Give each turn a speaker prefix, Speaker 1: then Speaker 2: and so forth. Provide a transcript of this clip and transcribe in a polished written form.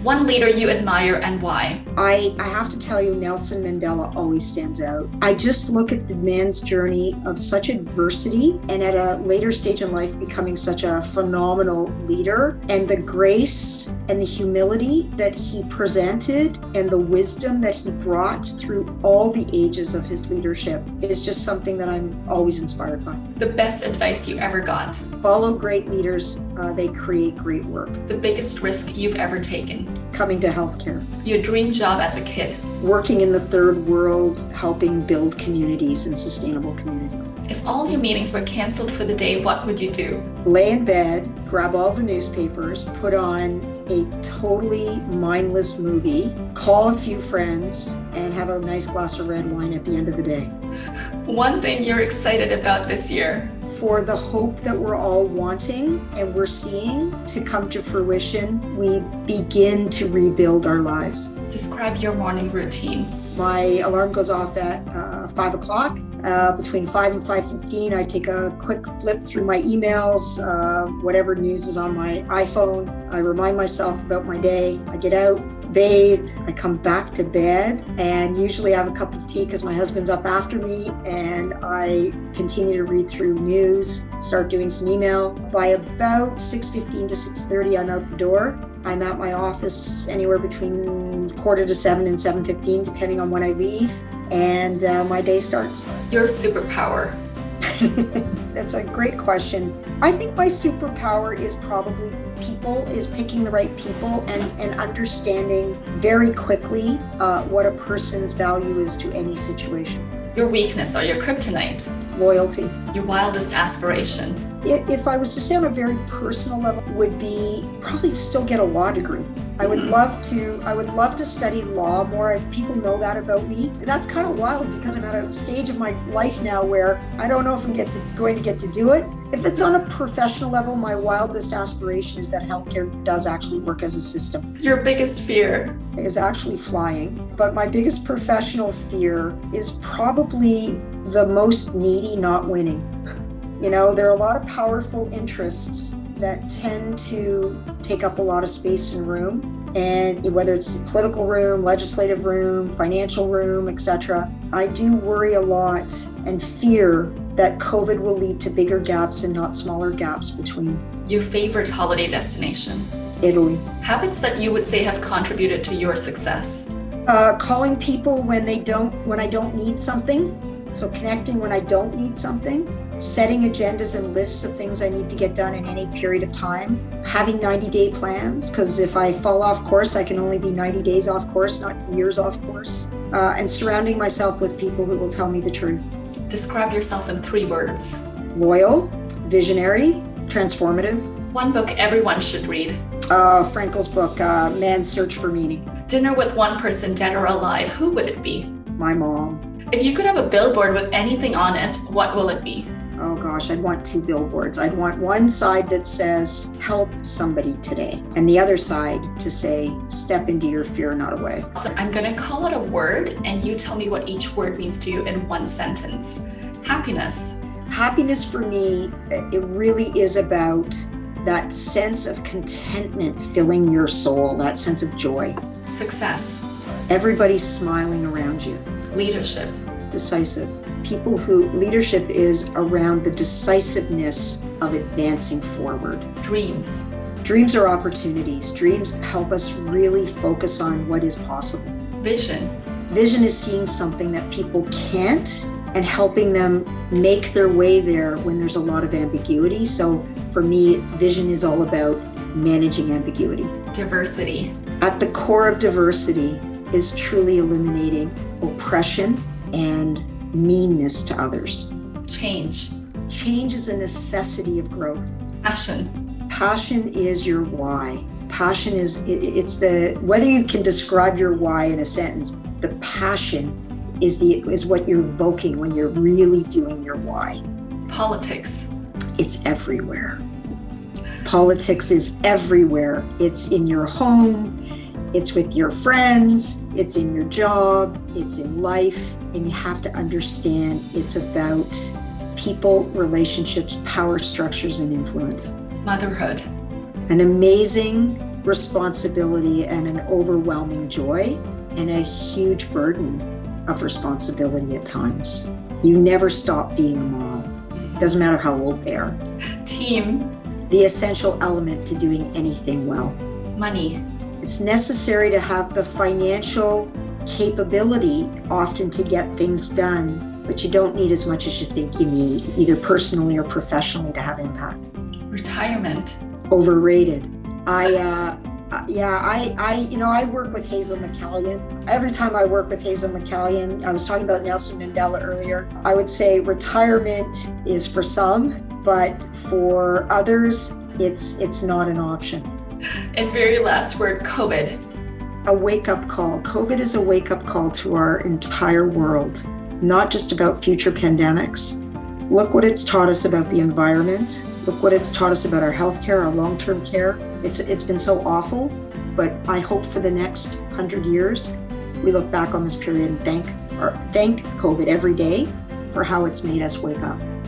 Speaker 1: One leader you admire and why?
Speaker 2: I have to tell you, Nelson Mandela always stands out. I just look at the man's journey of such adversity and at a later stage in life becoming such a phenomenal leader, and the grace and the humility that he presented and the wisdom that he brought through all the ages of his leadership is just something that I'm always inspired by.
Speaker 1: The best advice you ever got?
Speaker 2: Follow great leaders, they create great work.
Speaker 1: The biggest risk you've ever taken?
Speaker 2: Coming to healthcare.
Speaker 1: Your dream job as a kid?
Speaker 2: Working in the third world, helping build communities and sustainable communities.
Speaker 1: If all your meetings were canceled for the day, what would you do?
Speaker 2: Lay in bed, grab all the newspapers, put on a totally mindless movie, call a few friends, and have a nice glass of red wine at the end of the day.
Speaker 1: One thing you're excited about this year?
Speaker 2: For the hope that we're all wanting and we're seeing to come to fruition, we begin to rebuild our lives.
Speaker 1: Describe your morning routine.
Speaker 2: My alarm goes off at 5 o'clock. Between 5 and 5:15, I take a quick flip through my emails, whatever news is on my iPhone. I remind myself about my day. I get out, bathe, I come back to bed, and usually I have a cup of tea because my husband's up after me, and I continue to read through news, start doing some email. By about 6:15 to 6:30, I'm out the door. I'm at my office anywhere between 6:45 and 7:15, depending on when I leave, and my day starts.
Speaker 1: Your superpower?
Speaker 2: That's a great question. I think my superpower is probably picking the right people and understanding very quickly what a person's value is to any situation.
Speaker 1: Your weakness or your kryptonite?
Speaker 2: Loyalty.
Speaker 1: Your wildest aspiration?
Speaker 2: If I was to say on a very personal level, would be probably still get a law degree. I would love to study law more. People know that about me. That's kind of wild because I'm at a stage of my life now where I don't know if I'm going to get to do it. If it's on a professional level, my wildest aspiration is that healthcare does actually work as a system.
Speaker 1: Your biggest fear?
Speaker 2: Is actually flying. But my biggest professional fear is probably the most needy not winning. You know, there are a lot of powerful interests that tend to take up a lot of space and room, and whether it's political room, legislative room, financial room, etc. I do worry a lot and fear that COVID will lead to bigger gaps and not smaller gaps between.
Speaker 1: Your favorite holiday destination?
Speaker 2: Italy.
Speaker 1: Habits that you would say have contributed to your success?
Speaker 2: Calling people when I don't need something. So connecting when I don't need something. Setting agendas and lists of things I need to get done in any period of time. Having 90-day plans, because if I fall off course, I can only be 90 days off course, not years off course. And surrounding myself with people who will tell me the truth.
Speaker 1: Describe yourself in 3 words.
Speaker 2: Loyal, visionary, transformative.
Speaker 1: One book everyone should read.
Speaker 2: Frankl's book, Man's Search for Meaning.
Speaker 1: Dinner with one person, dead or alive, who would it be?
Speaker 2: My mom.
Speaker 1: If you could have a billboard with anything on it, what will it be?
Speaker 2: Oh gosh, I'd want 2 billboards. I'd want one side that says, help somebody today, and the other side to say, step into your fear, not away.
Speaker 1: So I'm going to call out a word, and you tell me what each word means to you in 1 sentence. Happiness.
Speaker 2: Happiness for me, it really is about that sense of contentment filling your soul, that sense of joy.
Speaker 1: Success.
Speaker 2: Everybody's smiling around you.
Speaker 1: Leadership.
Speaker 2: Decisive. Leadership is around the decisiveness of advancing forward.
Speaker 1: Dreams.
Speaker 2: Dreams are opportunities. Dreams help us really focus on what is possible.
Speaker 1: Vision.
Speaker 2: Vision is seeing something that people can't and helping them make their way there when there's a lot of ambiguity. So for me, vision is all about managing ambiguity.
Speaker 1: Diversity.
Speaker 2: At the core of diversity is truly eliminating oppression and meanness to others.
Speaker 1: Change.
Speaker 2: Change is a necessity of growth.
Speaker 1: Passion.
Speaker 2: Passion is your why. Passion it's whether you can describe your why in a sentence, the passion is what you're evoking when you're really doing your why.
Speaker 1: Politics.
Speaker 2: It's everywhere. Politics is everywhere. It's in your home, it's with your friends, it's in your job, it's in life, and you have to understand it's about people, relationships, power structures, and influence.
Speaker 1: Motherhood.
Speaker 2: An amazing responsibility and an overwhelming joy and a huge burden of responsibility at times. You never stop being a mom. Doesn't matter how old they are.
Speaker 1: Team.
Speaker 2: The essential element to doing anything well.
Speaker 1: Money.
Speaker 2: It's necessary to have the financial capability often to get things done, but you don't need as much as you think you need, either personally or professionally, to have impact.
Speaker 1: Retirement.
Speaker 2: Overrated. I work with Hazel McCallion. Every time I work with Hazel McCallion, I was talking about Nelson Mandela earlier, I would say retirement is for some, but for others, it's not an option.
Speaker 1: And very last word, COVID.
Speaker 2: A wake-up call. COVID is a wake-up call to our entire world, not just about future pandemics. Look what it's taught us about the environment. Look what it's taught us about our healthcare, our long-term care. It's been so awful, but I hope for the next 100 years, we look back on this period and thank COVID every day for how it's made us wake up.